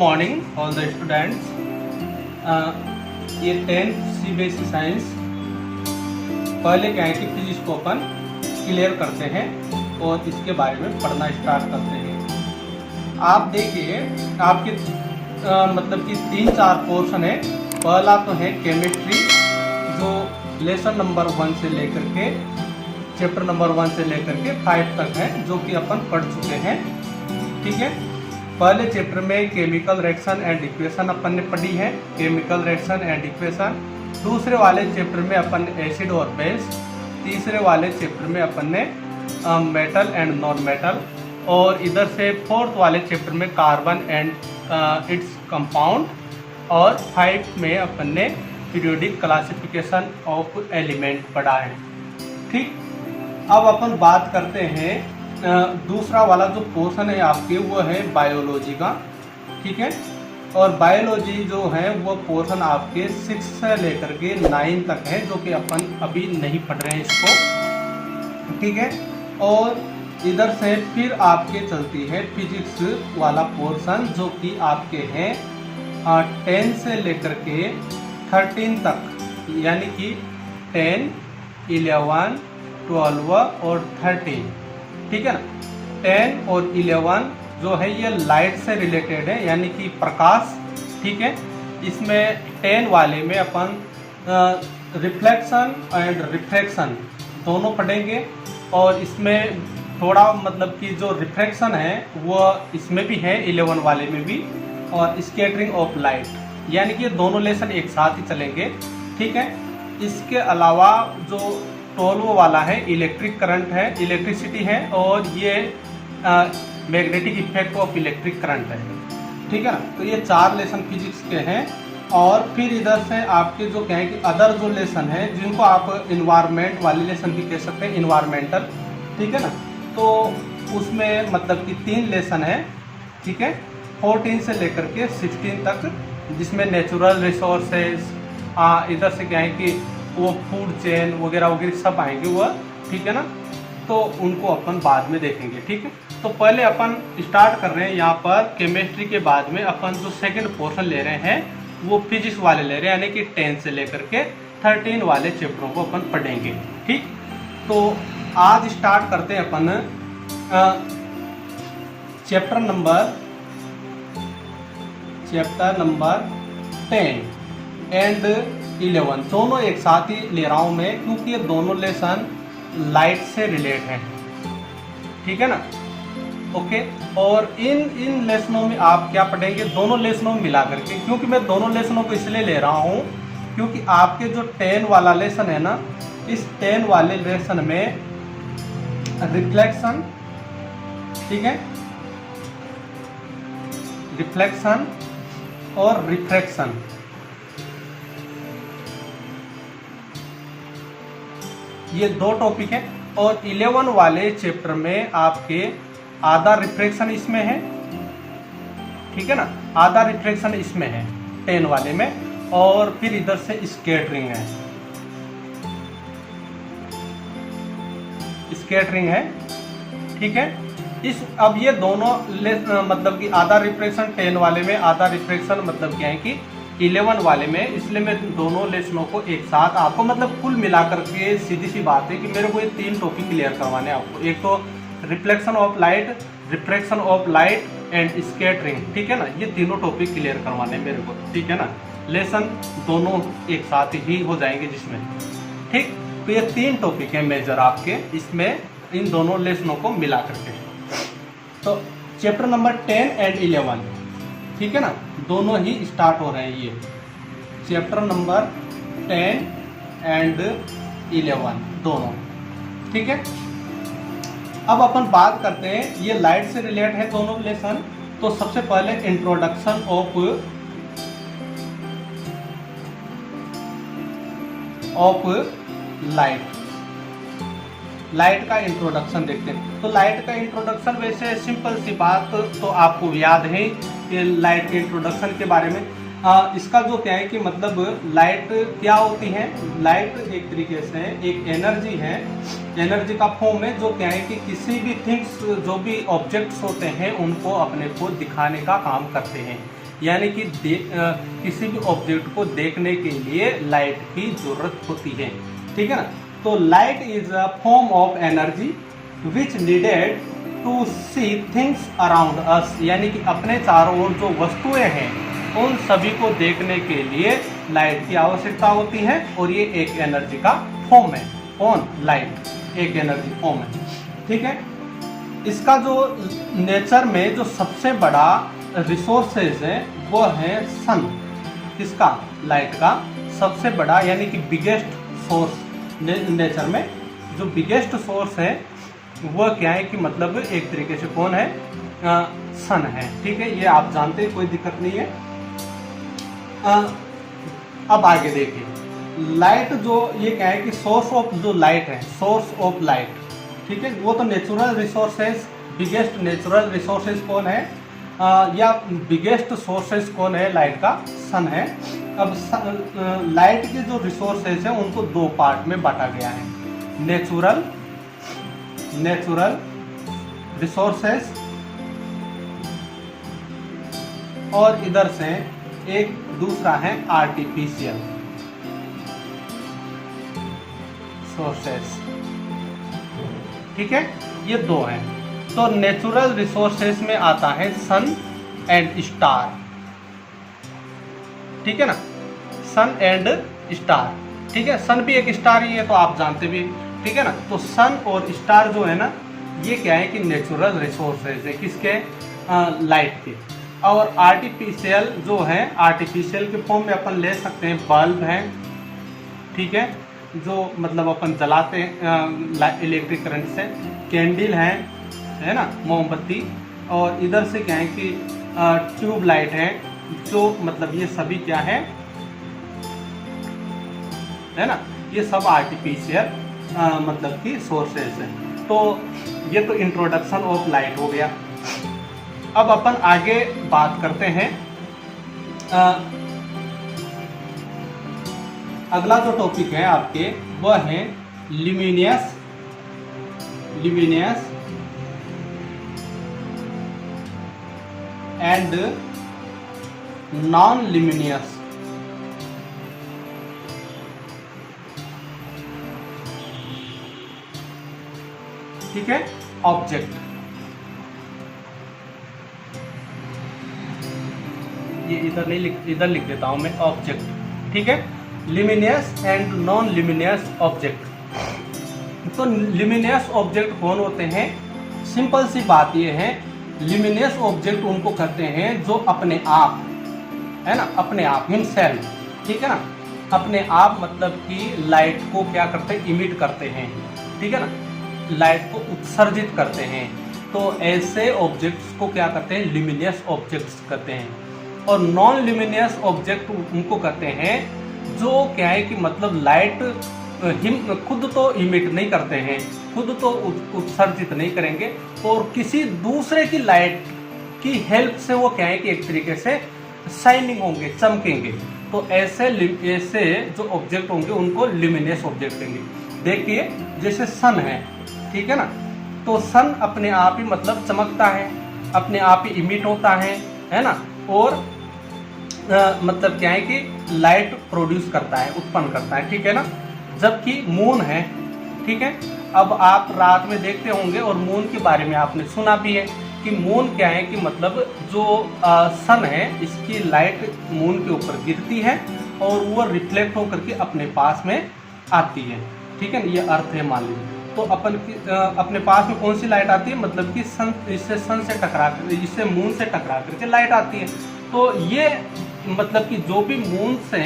Morning all the students. ये 10th CBSE science पहले क्या है कि फिजिक्स को अपन क्लियर करते हैं और इसके बारे में पढ़ना स्टार्ट करते हैं। आप देखिए आपके मतलब कि 3-4 पोर्शन है। पहला तो है केमिस्ट्री, जो लेसन नंबर 1 से लेकर के चैप्टर नंबर 1 से लेकर के 5 तक है, जो कि अपन पढ़ चुके हैं। ठीक है, पहले चैप्टर में केमिकल रिएक्शन एंड इक्वेशन अपन ने पढ़ी है, केमिकल रिएक्शन एंड इक्वेशन। दूसरे वाले चैप्टर में अपन एसिड और बेस। तीसरे वाले चैप्टर में अपन ने मेटल एंड नॉन मेटल। और इधर से फोर्थ वाले चैप्टर में कार्बन एंड इट्स कंपाउंड। और 5 में अपन ने पीरियोडिक क्लासिफिकेशन ऑफ एलिमेंट पढ़ा है। ठीक, अब अपन बात करते हैं दूसरा वाला जो पोर्शन है आपके, वो है बायोलॉजी का। ठीक है, और बायोलॉजी जो है वो पोर्शन आपके 6 से लेकर के 9 तक है, जो कि अपन अभी नहीं पढ़ रहे हैं इसको। ठीक है, और इधर से फिर आपके चलती है फिजिक्स वाला पोर्शन, जो कि आपके हैं 10 से लेकर के 13 तक, यानी कि 10, 11, 12 और 13। ठीक है ना, 10 और 11 जो है ये लाइट से रिलेटेड है, यानी कि प्रकाश। ठीक है, इसमें 10 वाले में अपन रिफ्लेक्शन एंड रिफ्रैक्शन दोनों पढ़ेंगे। और इसमें थोड़ा मतलब कि जो रिफ्रैक्शन है वो इसमें भी है, 11 वाले में भी। और स्कैटरिंग ऑफ लाइट, यानी कि दोनों लेसन एक साथ ही चलेंगे। ठीक है, इसके अलावा जो 12 वाला है इलेक्ट्रिक करंट है, इलेक्ट्रिसिटी है, और ये magnetic effect of electric current है। ठीक है ना, तो ये 4 लेसन फिजिक्स के हैं। और फिर इधर से आपके जो क्या है कि अदर जो लेसन है, जिनको आप इन्वायरमेंट वाले लेसन भी कह सकते हैं, इन्वायरमेंटल। ठीक है ना, तो उसमें मतलब कि 3 लेसन है। ठीक है, 14 से लेकर के 16 तक, जिसमें नेचुरल रिसोर्सेज, इधर से क्या है कि वो फूड चेन वगैरह वगैरह सब आएंगे वो। ठीक है ना, तो उनको अपन बाद में देखेंगे। ठीक है, तो पहले अपन स्टार्ट कर रहे हैं यहाँ पर केमिस्ट्री के बाद में अपन जो सेकंड पोर्शन ले रहे हैं वो फिजिक्स वाले ले रहे हैं, यानी कि 10 से लेकर के 13 वाले चैप्टरों को अपन पढ़ेंगे। ठीक, तो आज स्टार्ट करते हैं अपन चैप्टर नंबर 10 एंड 11 दोनों एक साथ ही ले रहा हूं मैं, क्योंकि ये दोनों लेसन लाइट से रिलेट हैं। ठीक है ना, ओके। और इन लेसनों में आप क्या पढ़ेंगे, दोनों लेसनों में मिला करके, क्योंकि मैं दोनों लेसनों को इसलिए ले रहा हूं क्योंकि आपके जो 10 वाला लेसन है ना, इस 10 वाले लेसन में रिफ्लेक्शन, ठीक है, रिफ्लेक्शन और रिफ्रैक्शन, ये 2 टॉपिक है। और 11 वाले चैप्टर में आपके आधा रिफ्रैक्शन इसमें है। ठीक है ना, आधा रिफ्रैक्शन इसमें है 10 वाले में। और फिर इधर से स्कैटरिंग है, स्कैटरिंग है। ठीक है, अब ये दोनों मतलब कि आधा रिफ्रैक्शन 10 वाले में, आधा रिफ्रैक्शन मतलब क्या है कि 11 वाले में, इसलिए मैं दोनों लेसनों को एक साथ आपको मतलब कुल मिलाकर के सीधी सी बात है कि मेरे को ये 3 टॉपिक क्लियर करवाने हैं आपको। एक तो reflection of light, refraction of light and scattering. ठीक है ना, ये तीनों टॉपिक क्लियर करवाने हैं मेरे को। ठीक है ना, लेसन दोनों एक साथ ही हो जाएंगे जिसमें। ठीक, तो ये 3 टॉपिक है मेजर आपके इसमें, इन दोनों लेसनों को मिला करके। तो चैप्टर नंबर 10 एंड 11, ठीक है ना, दोनों ही स्टार्ट हो रहे हैं। ये चैप्टर नंबर 10 एंड 11 दोनों। ठीक है, अब अपन बात करते हैं, ये लाइट से रिलेट है दोनों लेसन। तो सबसे पहले इंट्रोडक्शन ऑफ लाइट का इंट्रोडक्शन देखते हैं। तो लाइट का इंट्रोडक्शन वैसे सिंपल सी बात तो आपको याद है कि लाइट के इंट्रोडक्शन के बारे में। इसका जो क्या है कि मतलब लाइट क्या होती है, लाइट एक तरीके से एक एनर्जी है, एनर्जी का फॉर्म है, जो क्या है कि किसी भी थिंग्स, जो भी ऑब्जेक्ट्स होते हैं उनको अपने को दिखाने का काम करते हैं। यानी कि किसी भी ऑब्जेक्ट को देखने के लिए लाइट की जरूरत होती है, ठीक है ना। तो light is a form of energy which needed to see things around us, यानी कि अपने चारों ओर जो वस्तुएं हैं उन सभी को देखने के लिए लाइट की आवश्यकता होती है, और ये एक एनर्जी का फॉर्म है। कौन? लाइट एक एनर्जी फॉर्म है, ठीक है। इसका जो नेचर में जो सबसे बड़ा रिसोर्सेज है वो है सन। किसका? लाइट का सबसे बड़ा यानी कि बिगेस्ट सोर्स नेचर में जो बिगेस्ट सोर्स है वो क्या है कि मतलब एक तरीके से कौन है? सन है, ठीक है। ये आप जानते हैं, कोई दिक्कत नहीं है। अब आगे देखिए, लाइट जो ये क्या है कि सोर्स ऑफ जो लाइट है, सोर्स ऑफ लाइट, ठीक है, वो तो natural resources, biggest natural resources कौन है या बिगेस्ट सोर्सेज कौन है? लाइट का सन है। अब लाइट के जो रिसोर्सेज हैं उनको दो पार्ट में बांटा गया है, नेचुरल रिसोर्सेज और इधर से एक दूसरा है आर्टिफिशियल सोर्सेज, ठीक है। ये दो हैं। तो नेचुरल रिसोर्सेज में आता है सन एंड स्टार, ठीक है ना, सन एंड स्टार, ठीक है। सन भी एक स्टार ही है तो आप जानते भी, ठीक है ना। तो सन और स्टार जो है ना, ये क्या है कि नेचुरल रिसोर्सेज है, किसके? लाइट के। और आर्टिफिशियल जो है, आर्टिफिशियल के फॉर्म में अपन ले सकते हैं बल्ब है, ठीक है, जो मतलब अपन जलाते हैं इलेक्ट्रिक करंट से, कैंडल है ना, मोमबत्ती, और इधर से क्या है कि ट्यूब लाइट है, जो मतलब ये सभी क्या है ना, ये सब आर्टिफिशियल मतलब कि सोर्सेज है। तो ये तो इंट्रोडक्शन ऑफ लाइट हो गया। अब अपन आगे बात करते हैं, अगला जो टॉपिक है आपके वह है ल्यूमिनियस एंड नॉन ल्यूमिनियस, ठीक है, ऑब्जेक्ट। ये इधर नहीं इधर लिख देता हूं मैं, ऑब्जेक्ट, ठीक है। Luminous and non luminous object. तो ल्यूमिनियस ऑब्जेक्ट कौन होते हैं? सिंपल सी बात ये है, ल्यूमिनियस ऑब्जेक्ट उनको कहते हैं जो अपने आप, है ना, अपने आप हिमसेल्फ, ठीक है ना, अपने आप मतलब कि लाइट को क्या करते हैं? इमिट करते हैं, ठीक है ना, लाइट को उत्सर्जित करते हैं। तो ऐसे ऑब्जेक्ट्स को क्या करते हैं? ल्यूमिनियस ऑब्जेक्ट्स कहते हैं। और नॉन ल्यूमिनियस ऑब्जेक्ट उनको कहते हैं जो क्या है कि मतलब लाइट खुद तो इमिट नहीं करते हैं, खुद तो उत्सर्जित नहीं करेंगे, और किसी दूसरे की लाइट की हेल्प से वो क्या है कि एक तरीके से शाइनिंग होंगे, चमकेंगे। तो ऐसे जो ऑब्जेक्ट होंगे उनको ल्यूमिनियस ऑब्जेक्ट कहेंगे। देखिए जैसे सन है, ठीक है ना, तो सन अपने आप ही मतलब चमकता है, अपने आप ही इमिट होता है ना, और मतलब क्या है कि लाइट प्रोड्यूस करता है, उत्पन्न करता है, ठीक है ना। जबकि मून है, ठीक है, अब आप रात में देखते होंगे और मून के बारे में आपने सुना भी है कि मून क्या है कि मतलब जो सन है इसकी लाइट मून के ऊपर गिरती है और वो रिफ्लेक्ट होकर के अपने पास में आती है, ठीक है, ये अर्थ है मान लीजिए। तो अपने पास में कौन सी लाइट आती है? मतलब कि सन से टकरा कर, इससे मून से टकरा करके लाइट आती है। तो ये मतलब कि जो भी मून से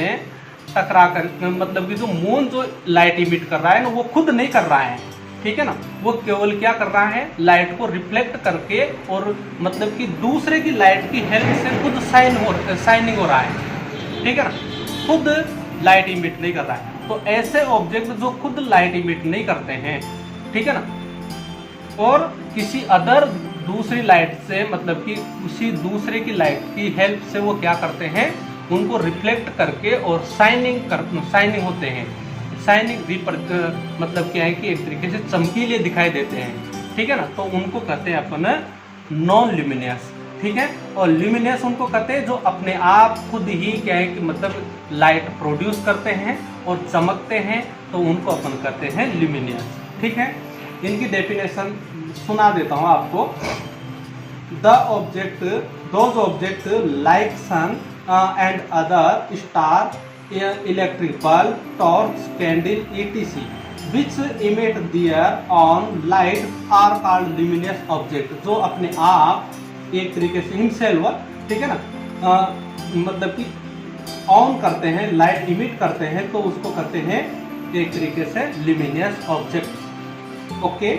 टकरा कर, मतलब कि जो मून जो लाइट इमिट कर रहा है ना, वो खुद नहीं कर रहा है, ठीक है ना, वो केवल क्या कर रहा है? लाइट को रिफ्लेक्ट करके और मतलब कि दूसरे की लाइट की हेल्प से खुद शाइनिंग हो रहा है, ठीक है ना, खुद लाइट इमिट नहीं कर रहा है। तो ऐसे ऑब्जेक्ट जो खुद लाइट इमिट नहीं करते हैं, ठीक है ना, और किसी अदर दूसरी लाइट से मतलब कि उसी दूसरे की लाइट की हेल्प से वो क्या करते हैं? उनको रिफ्लेक्ट करके और शाइनिंग होते हैं, शाइनिंग मतलब क्या है कि एक तरीके से चमकीले दिखाई देते हैं, ठीक है ना। तो उनको कहते हैं अपन नॉन ल्यूमिनियस। ठीक है। और ल्यूमिनियस उनको कहते हैं जो अपने आप खुद ही क्या है कि मतलब लाइट प्रोड्यूस करते हैं और चमकते हैं, तो उनको अपन कहते हैं ल्यूमिनियस। ठीक है, इनकी डेफिनेशन सुना देता हूँ आपको। The object, those object like sun and other star, electric bulb, torch, candle etc which emit their own light are called luminous object। जो अपने आप एक तरीके से हिमसेल्फ, ठीक है ना, मतलब कि ऑन करते हैं, लाइट इमिट करते हैं, तो उसको कहते हैं एक तरीके से luminous object. Okay,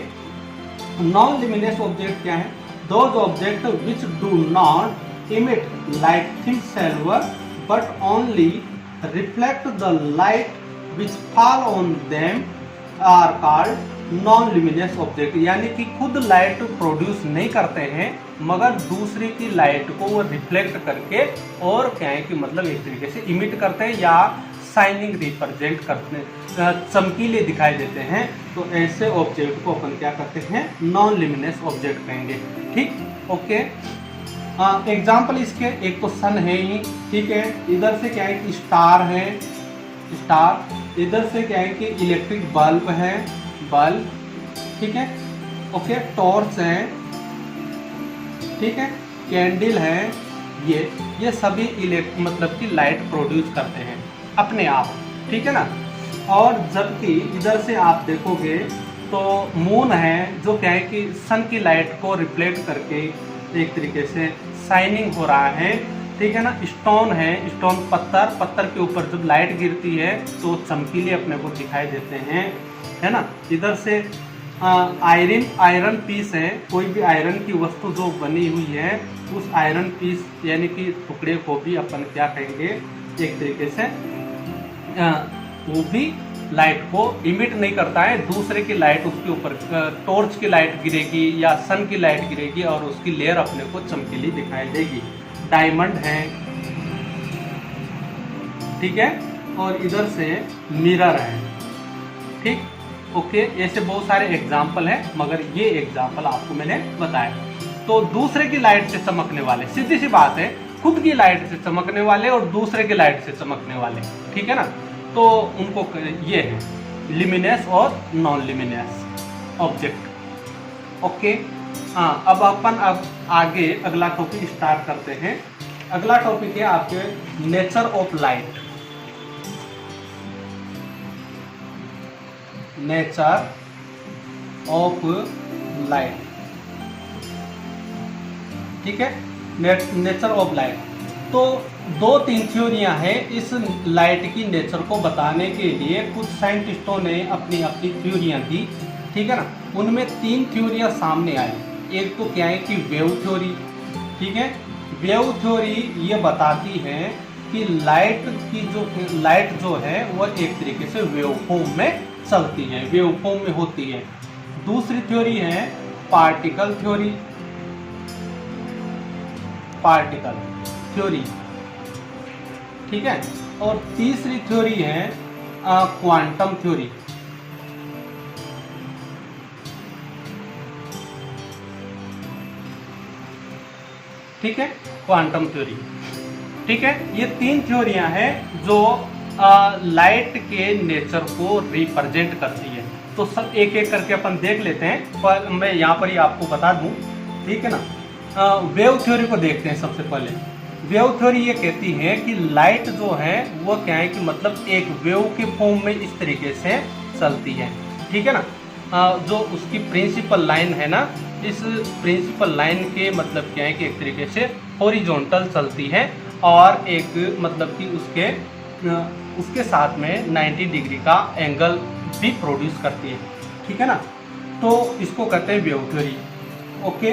non luminous object क्या है? Those object which do not emit light himself but only reflect the light which fall on them are called non luminous object. यानी कि खुद लाइट प्रोड्यूस नहीं करते हैं मगर दूसरे की लाइट को वो रिफ्लेक्ट करके और क्या है कि मतलब एक तरीके से इमिट करते हैं या शाइनिंग रिप्रेजेंट करते हैं, चमकीले दिखाई देते हैं, तो ऐसे ऑब्जेक्ट को अपन क्या कहते हैं? नॉन ल्यूमिनियस ऑब्जेक्ट कहेंगे। ठीक, ओके। एग्जाम्पल इसके एक तो सन है ही, ठीक है, इधर से क्या है कि स्टार है, स्टार, इधर से क्या है कि इलेक्ट्रिक बल्ब है, बल्ब, ठीक है, ओके, टॉर्च है, ठीक है, कैंडल है, ये सभी मतलब कि लाइट प्रोड्यूस करते हैं अपने आप, ठीक है ना। और जबकि इधर से आप देखोगे तो मून है जो क्या है कि सन की लाइट को रिफ्लेक्ट करके एक तरीके से शाइनिंग हो रहा है, ठीक है ना। स्टोन है, स्टोन पत्थर के ऊपर जब लाइट गिरती है तो चमकीले अपने को दिखाई देते हैं, है ना। इधर से आयरन पीस है, कोई भी आयरन की वस्तु जो बनी हुई है उस आयरन पीस यानी कि टुकड़े को भी अपन क्या कहेंगे? एक तरीके से वो भी लाइट को इमिट नहीं करता है, दूसरे की लाइट उसके ऊपर, टॉर्च की लाइट गिरेगी या सन की लाइट गिरेगी और उसकी लेयर अपने को चमकीली दिखाई देगी। डायमंड है, ठीक है, और इधर से मिरर है, ठीक, ओके। ऐसे बहुत सारे एग्जाम्पल हैं मगर ये एग्जाम्पल आपको मैंने बताया। तो दूसरे की लाइट से चमकने वाले, सीधी सी बात है, खुद की लाइट से चमकने वाले और दूसरे की लाइट से चमकने वाले, ठीक है ना, तो उनको ये है ल्यूमिनियस और नॉन ल्यूमिनियस ऑब्जेक्ट। ओके, हाँ, अब अपन आगे अगला टॉपिक स्टार्ट करते हैं। अगला टॉपिक है आपके nature of light. Nature of light, ठीक है, नेचर ऑफ लाइट। तो 2-3 थ्योरियां हैं इस लाइट की नेचर को बताने के लिए। कुछ साइंटिस्टों ने अपनी अपनी थ्योरियां दी, ठीक है ना। उनमें 3 थ्योरियां सामने आई। एक तो क्या है कि वेव थ्योरी, ठीक है। वेव थ्योरी ये बताती है कि लाइट जो है वह एक तरीके से वेव फॉर्म में चलती है, वेव फॉर्म में होती है। दूसरी थ्योरी है पार्टिकल थ्योरी, पार्टिकल थ्योरी, ठीक है। और तीसरी थ्योरी है क्वांटम थ्योरी। ठीक है, क्वांटम थ्योरी, ठीक है। ये 3 थ्योरियां हैं जो लाइट के नेचर को रिप्रेजेंट करती है। तो सब एक एक करके अपन देख लेते हैं, पर मैं यहाँ पर ही आपको बता दूं, ठीक है ना। वेव थ्योरी को देखते हैं सबसे पहले। वेव थ्योरी ये कहती है कि लाइट जो है वो क्या है कि मतलब एक वेव के फॉर्म में इस तरीके से चलती है, ठीक है ना। जो उसकी प्रिंसिपल लाइन है ना, इस प्रिंसिपल लाइन के मतलब क्या है कि एक तरीके से हॉरिजॉन्टल चलती है और एक मतलब कि उसके साथ में 90 डिग्री का एंगल भी प्रोड्यूस करती है, ठीक है ना। तो इसको कहते हैं वेव थ्योरी। ओके,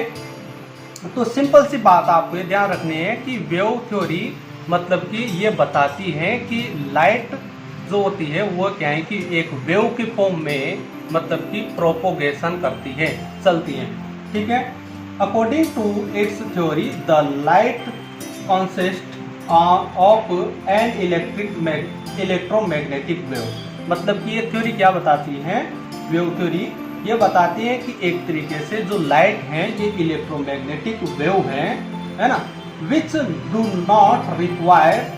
तो सिंपल सी बात आपको ये ध्यान रखनी है कि वेव थ्योरी मतलब कि ये बताती है कि लाइट जो होती है वो क्या है कि एक वेव के फॉर्म में मतलब कि प्रोपोगेशन करती है, चलती है, ठीक है। According to its theory the light consist of an electromagnetic wave. मतलब कि ये थ्योरी क्या बताती है, वेव थ्योरी ये बताती है कि एक तरीके से जो लाइट है ये इलेक्ट्रोमैग्नेटिक वेव है, है ना, which do not require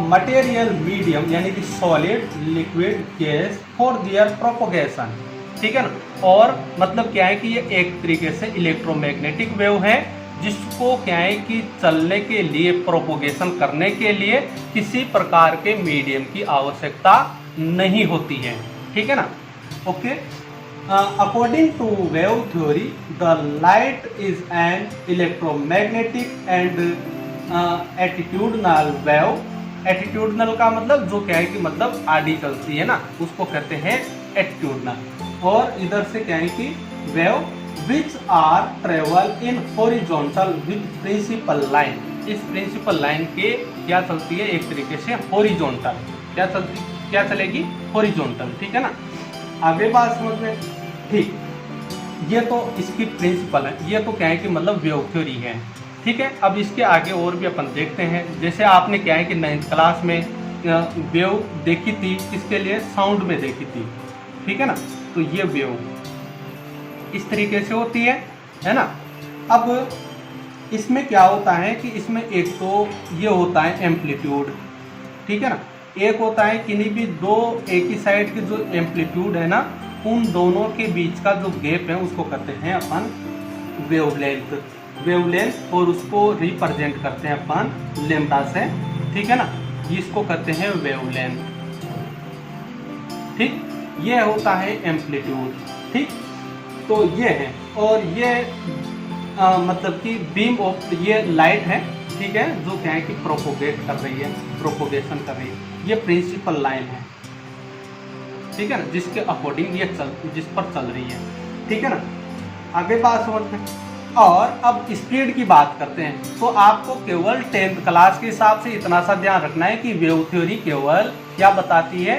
material medium यानी कि solid liquid gas for their propagation, ठीक है ना। और मतलब क्या है कि ये एक तरीके से इलेक्ट्रोमैग्नेटिक वेव है जिसको क्या है कि चलने के लिए, प्रोपोगेशन करने के लिए किसी प्रकार के मीडियम की आवश्यकता नहीं होती है, ठीक है ना। Okay, according to wave theory the light is an electromagnetic and attitudinal wave. Attitudinal का मतलब जो क्या है कि मतलब आधी चलती है ना, उसको कहते हैं एटीट्यूडनल। और इधर से क्या है कि wave which are travel in horizontal with principal line. इस प्रिंसिपल लाइन के क्या चलती है, एक तरीके से हॉरिजॉन्टल। क्या चलेगी, हॉरिजॉन्टल, ठीक है ना। आगे बात समझ में, ठीक। ये तो इसकी प्रिंसिपल है, ये तो क्या है कि मतलब वेव थ्योरी है, ठीक है। अब इसके आगे और भी अपन देखते हैं। जैसे आपने क्या है कि 9th क्लास में वेव देखी थी, किसके लिए, साउंड में देखी थी, ठीक है ना। तो ये वेव इस तरीके से होती है ना। अब इसमें क्या होता है कि इसमें एक तो ये होता है एम्पलीट्यूड, ठीक है ना। एक होता है किन्हीं भी दो एक ही साइड के जो एम्पलीट्यूड है ना, उन दोनों के बीच का जो गैप है उसको कहते हैं अपन वेवलेंथ। वेवलेंथ, और उसको रिप्रेजेंट करते हैं अपन लैम्ब्डा से, ठीक है ना। इसको कहते हैं वेवलेंथ, ठीक। ये होता है एम्पलीट्यूड, ठीक। तो ये है, और ये मतलब कि बीम ऑफ, ये लाइट है, ठीक है, जो क्या है कि प्रोपोगेट कर रही है, प्रोपोगेशन कर रही है। ये प्रिंसिपल लाइन है, ठीक है ना, जिसके अकॉर्डिंग ये जिस पर चल रही है, ठीक है ना। आगे बात समझते हैं। और अब स्पीड की बात करते हैं। तो आपको केवल 10th क्लास के हिसाब से इतना सा ध्यान रखना है कि वेव थ्योरी केवल क्या बताती है,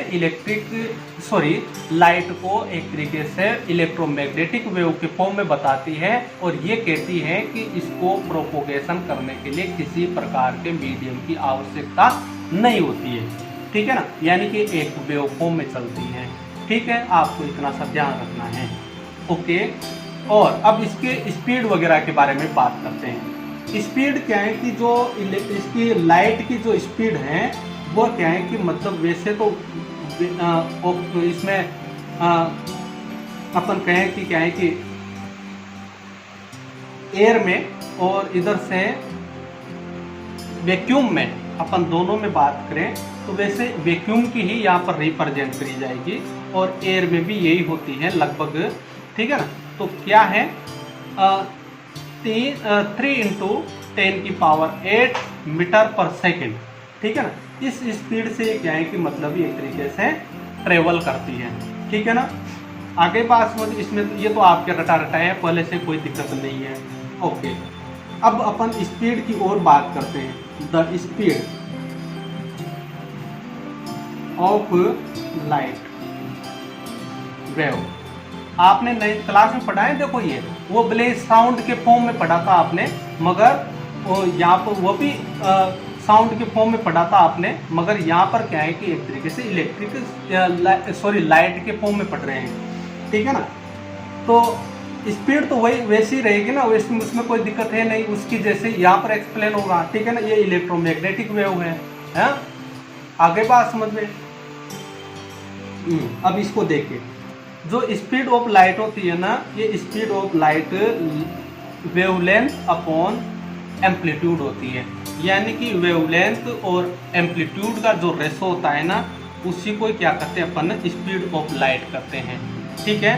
लाइट को एक तरीके से इलेक्ट्रोमैग्नेटिक वेव के फॉर्म में बताती है, और ये कहती है कि इसको प्रोपोगेशन करने के लिए किसी प्रकार के मीडियम की आवश्यकता नहीं होती है, ठीक है ना। यानी कि एक वेव फॉर्म में चलती है, ठीक है। आपको इतना सा ध्यान रखना है, ओके। और अब इसके स्पीड वगैरह के बारे में बात करते हैं। स्पीड क्या है कि जो इसकी लाइट की जो स्पीड है वो क्या है कि मतलब वैसे तो इसमें अपन कहें कि क्या है कि एयर में और इधर से वैक्यूम में, अपन दोनों में बात करें तो वैसे वैक्यूम की ही यहाँ पर रिप्रेजेंट करी जाएगी, और एयर में भी यही होती है लगभग, ठीक है ना। तो क्या है 3 × 10⁸ मीटर पर सेकेंड, ठीक है ना। इस स्पीड से क्या है कि मतलब एक तरीके से ट्रेवल करती है, ठीक है ना। आगे बात समझ, इसमें ये तो आपके रटा है, पहले से कोई दिक्कत नहीं है, ओके। अब अपन स्पीड की और बात करते हैं। The speed of light wave, आपने 9th क्लास में पढ़ा है। देखो ये वो भले साउंड के फॉर्म में पढ़ा था आपने, मगर यहाँ पर वो भी साउंड के फॉर्म में पढ़ा था आपने, मगर यहाँ पर क्या है कि एक तरीके से लाइट के फॉर्म में पढ़ रहे हैं, ठीक है ना। तो स्पीड तो वही वैसी रहेगी ना, वैसे उसमें कोई दिक्कत है नहीं, उसकी जैसे यहाँ पर एक्सप्लेन होगा, ठीक है ना। ये इलेक्ट्रोमैग्नेटिक वेव है। आगे बात समझ में। अब इसको देखिए, जो स्पीड ऑफ लाइट होती है ना, ये speed of light wavelength upon amplitude होती है। यानी कि वेवलेंथ और एम्पलीट्यूड का जो रेशो होता है ना, उसी को क्या करते हैं अपन, स्पीड ऑफ लाइट करते हैं, ठीक है।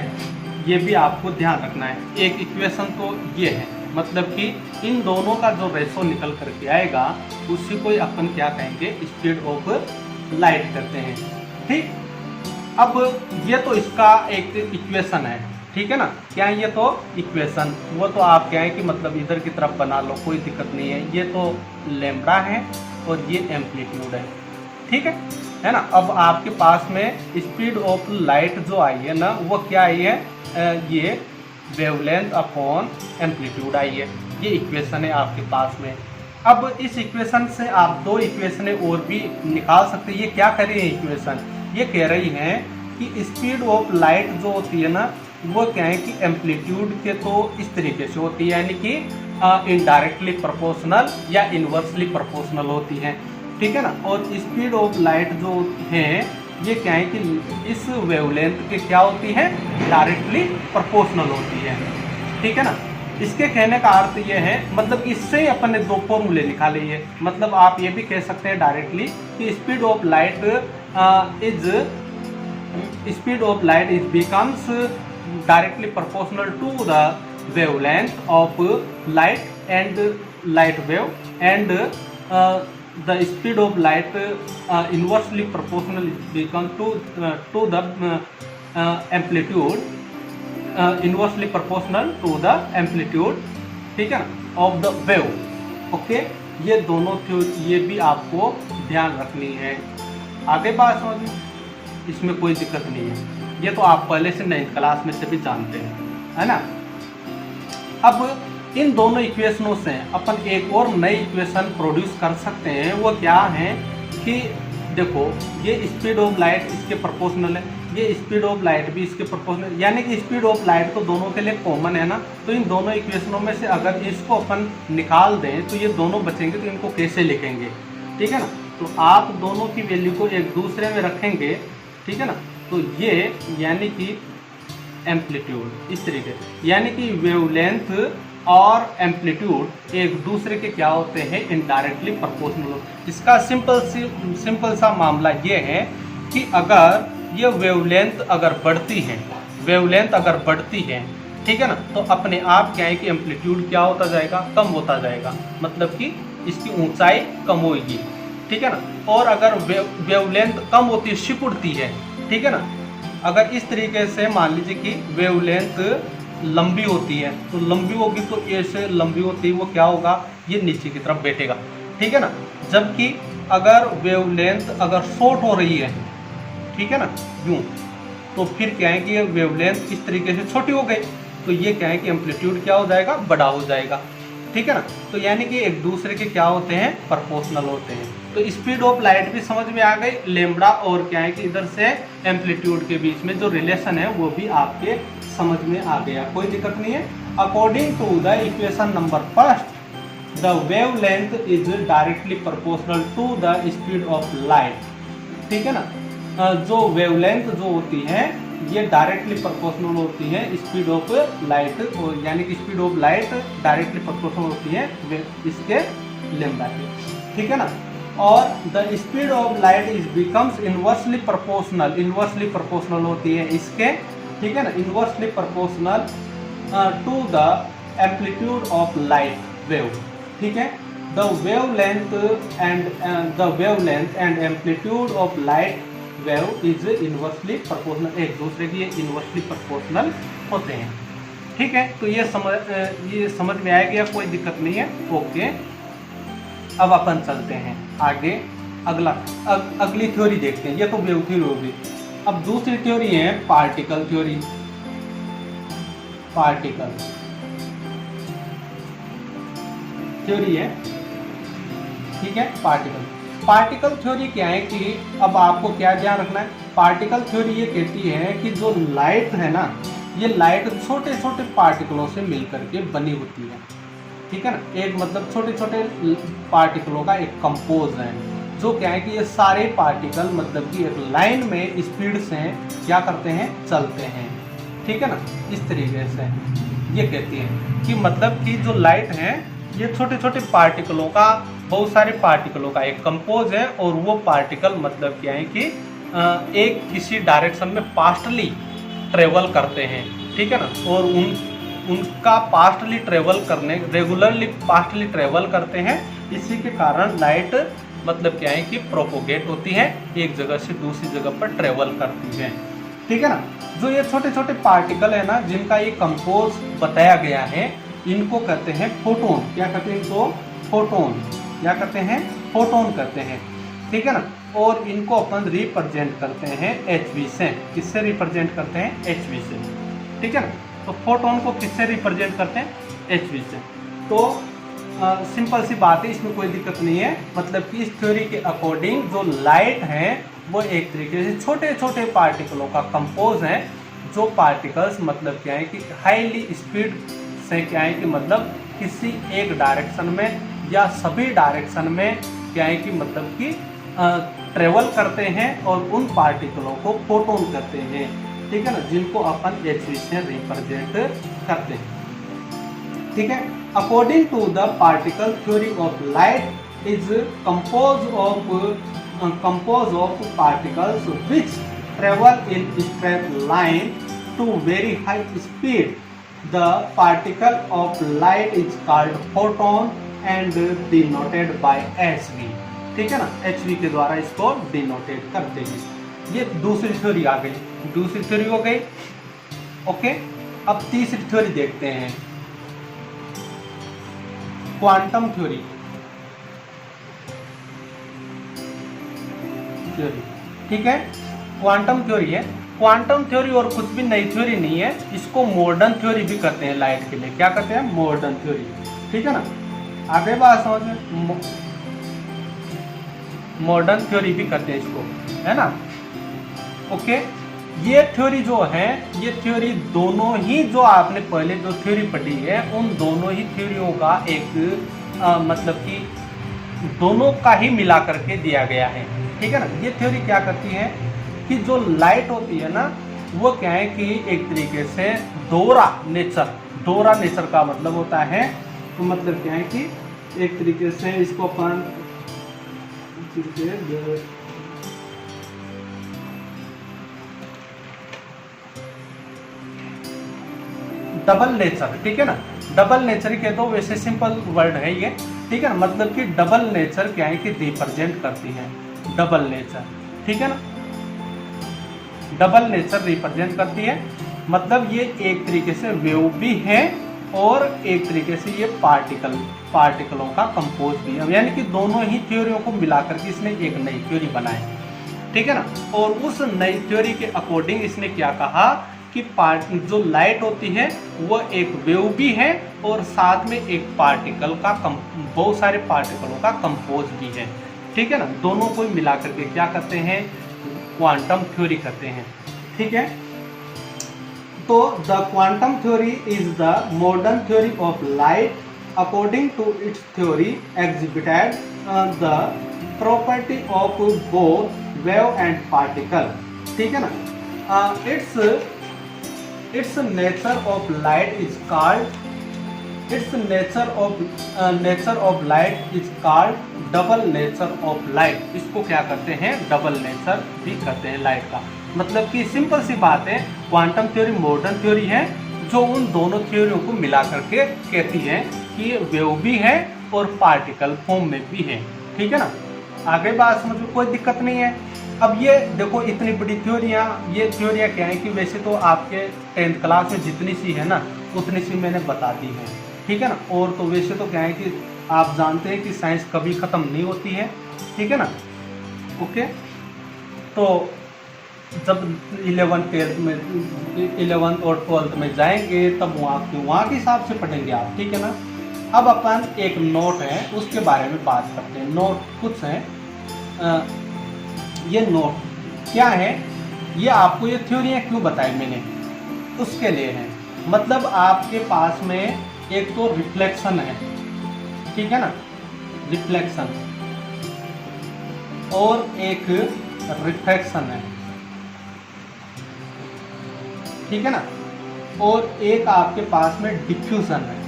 ये भी आपको ध्यान रखना है। एक इक्वेशन तो ये है, मतलब कि इन दोनों का जो रेशो निकल करके आएगा उसी को अपन क्या कहेंगे, स्पीड ऑफ लाइट करते हैं, ठीक। अब ये तो इसका एक इक्वेशन है, ठीक है ना। क्या है ये तो इक्वेशन, वो तो आप क्या है कि मतलब इधर की तरफ बना लो, कोई दिक्कत नहीं है। ये तो लैम्ब्डा है और ये एम्पलीट्यूड है, ठीक है ना। अब आपके पास में स्पीड ऑफ लाइट जो आई है ना, वो क्या आई है, ये वेवलेंथ अपॉन एम्पलीट्यूड आई है। ये इक्वेशन है आपके पास में। अब इस इक्वेशन से आप दो इक्वेशनें और भी निकाल सकते हैं। ये क्या कर रही है इक्वेशन, ये कह रही है कि स्पीड ऑफ लाइट जो होती है ना, वो क्या है कि एम्पलीट्यूड के तो इस तरीके से होती है, यानी कि इनडायरेक्टली प्रोपोर्शनल या इन्वर्सली प्रोपोर्शनल होती है, ठीक है ना। और स्पीड ऑफ लाइट जो है ये क्या है कि इस वेवलेंथ के क्या होती है, डायरेक्टली प्रोपोर्शनल होती है, ठीक है ना। इसके कहने का अर्थ ये है, मतलब इससे अपन ने दो फॉर्मूले निकाले ये, मतलब आप ये भी कह सकते हैं डायरेक्टली कि speed of light is becomes directly proportional to the wavelength of light and light wave, and the speed of light inversely proportional becomes to the amplitude, inversely proportional to the amplitude, ठीक है ना, of the wave। Okay, ये दोनों theory ये भी आपको ध्यान रखनी है। आगे बात समझ में, इसमें कोई दिक्कत नहीं है, ये तो आप पहले से 9th क्लास में से भी जानते हैं, है ना। अब इन दोनों इक्वेशनों से अपन एक और नई इक्वेशन प्रोड्यूस कर सकते हैं। वो क्या है कि देखो, ये स्पीड ऑफ लाइट इसके प्रोपोर्शनल है, ये स्पीड ऑफ लाइट भी इसके प्रोपोर्शनल, यानी कि स्पीड ऑफ लाइट तो दोनों के लिए कॉमन है ना। तो इन दोनों इक्वेशनों में से अगर इसको अपन निकाल दें तो ये दोनों बचेंगे, तो इनको कैसे लिखेंगे, ठीक है ना। तो आप दोनों की वैल्यू को एक दूसरे में रखेंगे, ठीक है ना। तो ये यानी कि एम्पलीट्यूड इस तरीके, यानी कि वेवलेंथ और एम्पलीट्यूड एक दूसरे के क्या होते हैं, इनडायरेक्टली प्रोपोर्शनल। इसका सिंपल सा मामला ये है कि अगर ये वेवलेंथ अगर बढ़ती है, वेवलेंथ अगर बढ़ती है, ठीक है ना, तो अपने आप क्या है कि एम्पलीट्यूड क्या होता जाएगा, कम होता जाएगा, मतलब कि इसकी ऊंचाई कम होगी, ठीक है ना। और अगर वेवलेंथ कम होती है, सिकुड़ती है, ठीक है ना, अगर इस तरीके से मान लीजिए कि वेवलेंथ लंबी होती है, तो लंबी होगी तो ऐसे लंबी होती है वो क्या होगा, ये नीचे की तरफ बैठेगा, ठीक है ना। जबकि अगर वेवलेंथ अगर शॉर्ट हो रही है, ठीक है ना, यूँ, तो फिर क्या है कि ये वेवलेंथ इस तरीके से छोटी हो गई, तो ये क्या है कि एम्पलीट्यूड क्या हो जाएगा, बड़ा हो जाएगा, ठीक है ना। तो यानी कि एक दूसरे के क्या होते हैं, प्रोपोर्शनल होते हैं। तो स्पीड ऑफ लाइट भी समझ में आ गई, लैम्ब्डा और क्या है कि इधर से एम्पलीट्यूड के बीच में जो रिलेशन है वो भी आपके समझ में आ गया, कोई दिक्कत नहीं है। According to the equation number first, the wavelength is directly proportional to the speed of light, ठीक है ना। जो वेवलेंथ जो होती है ये डायरेक्टली प्रोपोर्शनल होती है स्पीड ऑफ लाइट, यानी कि speed of light directly proportional होती है इसके लैम्ब्डा के, ठीक है ना। और the speed of light is becomes inversely proportional, inversely proportional होती है इसके, ठीक है ना, inversely proportional to the amplitude of light wave, ठीक है। The wavelength and amplitude of light wave is inversely proportional, एक दूसरे की ये इनवर्सली प्रोपोर्शनल होते हैं, ठीक है। तो ये समझ में आ गया, कोई दिक्कत नहीं है, ओके। अब अपन चलते हैं आगे, अगली थ्योरी देखते हैं। ये तो वेव थ्योरी होगी। अब दूसरी थ्योरी है पार्टिकल थ्योरी, पार्टिकल थ्योरी है, ठीक है। पार्टिकल थ्योरी क्या है कि अब आपको क्या ध्यान रखना है, पार्टिकल थ्योरी ये कहती है कि जो लाइट है ना, ये लाइट छोटे छोटे पार्टिकलों से मिलकर के बनी होती है, ठीक है ना। एक मतलब छोटे छोटे पार्टिकलों का एक कंपोज है, जो क्या है कि ये सारे पार्टिकल मतलब कि एक लाइन में स्पीड से क्या करते हैं, चलते हैं, ठीक है ना। इस तरीके से ये कहती है कि मतलब कि जो लाइट है ये छोटे छोटे पार्टिकलों का, बहुत सारे पार्टिकलों का एक कंपोज है, और वो पार्टिकल मतलब क्या है कि एक किसी डायरेक्शन में फास्टली ट्रेवल करते हैं, ठीक है ना। और उनका फास्टली ट्रेवल करने, रेगुलरली फास्टली ट्रेवल करते हैं, इसी के कारण लाइट मतलब क्या है कि प्रोपोगेट होती है, एक जगह से दूसरी जगह पर ट्रेवल करती है, ठीक है ना। जो ये छोटे छोटे पार्टिकल है ना, जिनका ये कंपोज बताया गया है, इनको कहते हैं फोटोन। क्या कहते हैं इनको, फोटोन। क्या कहते हैं, फोटोन कहते हैं, ठीक है ना। और इनको अपन रिप्रेजेंट करते हैं HV से। किससे रिप्रेजेंट करते हैं, HV से, ठीक है ना। तो फोटोन को किससे रिप्रेजेंट करते हैं, HV से। तो सिंपल सी बात है, इसमें कोई दिक्कत नहीं है। मतलब कि इस थ्योरी के अकॉर्डिंग जो लाइट है वो एक तरीके से छोटे छोटे पार्टिकलों का कंपोज है, जो पार्टिकल्स मतलब क्या है कि हाईली स्पीड से क्या है कि मतलब किसी एक डायरेक्शन में या सभी डायरेक्शन में क्या है कि मतलब कि ट्रेवल करते हैं और उन पार्टिकलों को फोटोन कहते हैं, ठीक है ना, जिनको अपन HV से रिप्रेजेंट करते हैं, ठीक है। According to the particle theory of light is compose of particles which travel in straight line to very high speed. The particle of light is called photon and denoted by HV, ठीक है ना, HV के द्वारा इसको denoted करते हैं। ये दूसरी थ्योरी आ गई, दूसरी थ्योरी हो गई, ओके। अब तीसरी थ्योरी देखते हैं, क्वांटम थ्योरी, ठीक है। क्वांटम थ्योरी है, क्वांटम थ्योरी और कुछ भी नई थ्योरी नहीं है, इसको मॉडर्न थ्योरी भी कहते हैं लाइट के लिए। क्या कहते हैं? मॉडर्न थ्योरी, ठीक है ना। आगे बात समझ में, मॉडर्न थ्योरी भी कहते हैं इसको, है ना, ओके। ये थ्योरी जो है, ये थ्योरी दोनों ही जो आपने पहले जो थ्योरी पढ़ी है उन दोनों ही थ्योरियों का एक मतलब कि दोनों का ही मिला करके दिया गया है, ठीक है ना। ये थ्योरी क्या करती है कि जो लाइट होती है ना, वो क्या है कि एक तरीके से दोहरा नेचर का मतलब होता है, तो मतलब क्या है कि एक तरीके से इसको अपन डबल नेचर, ठीक है ना, डबल नेचर के तो वैसे सिंपल वर्ड है ये, ठीक है ना, मतलब कि डबल नेचर क्या है कि रिप्रेजेंट करती है, डबल नेचर, ठीक है ना, डबल नेचर रिप्रेजेंट करती है, मतलब ये एक तरीके से वेव भी है और एक तरीके से ये पार्टिकलों का कंपोज भी है, यानी कि दोनों ही थ्योरियों को मिलाकर के इसने एक नई थ्योरी बनाई, ठीक है ना। और उस नई थ्योरी के अकॉर्डिंग इसने क्या कहा कि जो लाइट होती है वो एक वेव भी है और साथ में एक पार्टिकल का बहुत सारे पार्टिकलों का कंपोज भी है, ठीक है ना। दोनों को मिला करके क्या करते हैं? क्वांटम थ्योरी करते हैं, ठीक है। तो the quantum theory is the modern theory of light. According to its theory exhibited the property of both wave and particle, ठीक है ना। its nature of light is called nature of light is called double nature of light। इसको क्या करते हैं? Double nature भी कहते हैं लाइट का। मतलब कि सिंपल सी बात है, क्वांटम थ्योरी मॉडर्न थ्योरी है जो उन दोनों थ्योरियों को मिला करके कहती है कि ये वेव भी है और पार्टिकल फॉर्म में भी है, ठीक है ना। आगे बात समझ में कोई दिक्कत नहीं है। अब ये देखो इतनी बड़ी थ्योरियाँ, ये थ्योरियाँ क्या है कि वैसे तो आपके 10th क्लास में जितनी सी है ना उतनी सी मैंने बता दी है, ठीक है ना। और तो वैसे तो क्या है कि आप जानते हैं कि साइंस कभी ख़त्म नहीं होती है, ठीक है ना, ओके। तो जब 11th और 12th में जाएंगे तब वहाँ के हिसाब से पढ़ेंगे आप, ठीक है ना। अब अपन एक नोट है उसके बारे में बात करते हैं। नोट कुछ है, ये नोट क्या है, ये आपको ये थ्योरियाँ क्यों बताई मैंने उसके लिए है। मतलब आपके पास में एक तो रिफ्लेक्शन है, ठीक है ना, रिफ्लेक्शन, और एक रिफ्रैक्शन है, ठीक है ना, और एक आपके पास में डिफ्यूजन है,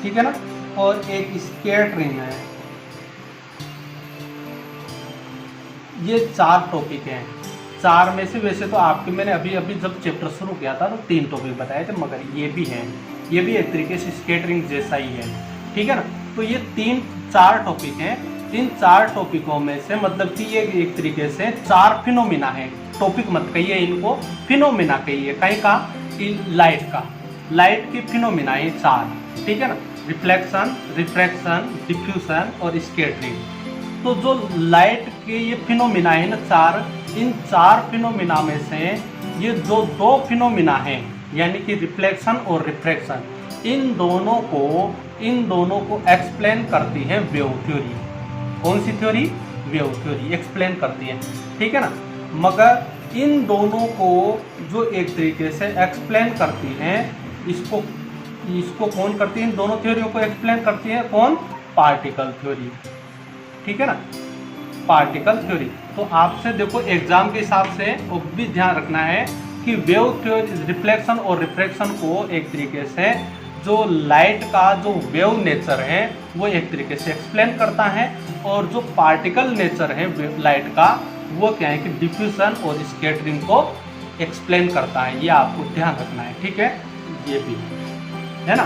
ठीक है ना, और एक स्कैटरिंग है। ये 4 टॉपिक हैं। 4 में से वैसे तो आपके मैंने अभी जब चैप्टर शुरू किया था तो 3 टॉपिक बताए थे, मगर ये भी हैं, ये भी एक तरीके से स्कैटरिंग जैसा ही है, ठीक है ना। तो ये 4 टॉपिक हैं। इन 4 टॉपिकों में से मतलब कि ये एक तरीके से 4 फिनोमिना है। टॉपिक मत कहिए इनको, फिनोमिना कहिए, कहीं का लाइट का, लाइट की फिनोमिना ये 4, ठीक है ना, रिफ्लेक्शन, रिफ्रैक्शन, डिफ्यूजन और स्कैटरिंग। तो जो लाइट के ये फिनोमिना है ना 4, इन 4 फिनोमिना में से ये जो 2 फिनोमिना हैं, यानी कि रिफ्लेक्शन और रिफ्रैक्शन, इन दोनों को एक्सप्लेन करती है वेव थ्योरी। कौन सी थ्योरी? वेव थ्योरी एक्सप्लेन करती है, ठीक है ना। मगर इन दोनों को जो एक तरीके से एक्सप्लेन करती हैं, इसको कौन करती है, इन दोनों थ्योरियों को एक्सप्लेन करती है कौन, पार्टिकल थ्योरी। ठीक है ना, पार्टिकल थ्योरी। तो आपसे देखो एग्जाम के हिसाब से वो भी ध्यान रखना है कि वेव थ्योरी रिफ्लेक्शन और रिफ्रैक्शन को एक तरीके से जो लाइट का जो वेव नेचर है वो एक तरीके से एक्सप्लेन करता है, और जो पार्टिकल नेचर है लाइट का वो क्या है कि डिफ्यूजन और स्कैटरिंग को एक्सप्लेन करता है। ये आपको ध्यान रखना है। ठीक है, ये भी है ना।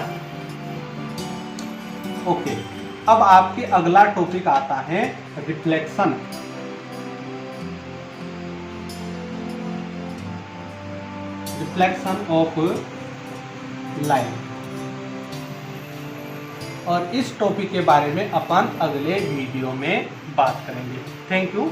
ओके, अब आपके अगला टॉपिक आता है रिफ्लेक्शन। रिफ्लेक्शन ऑफ लाइट, और इस टॉपिक के बारे में अपन अगले वीडियो में बात करेंगे। Thank you.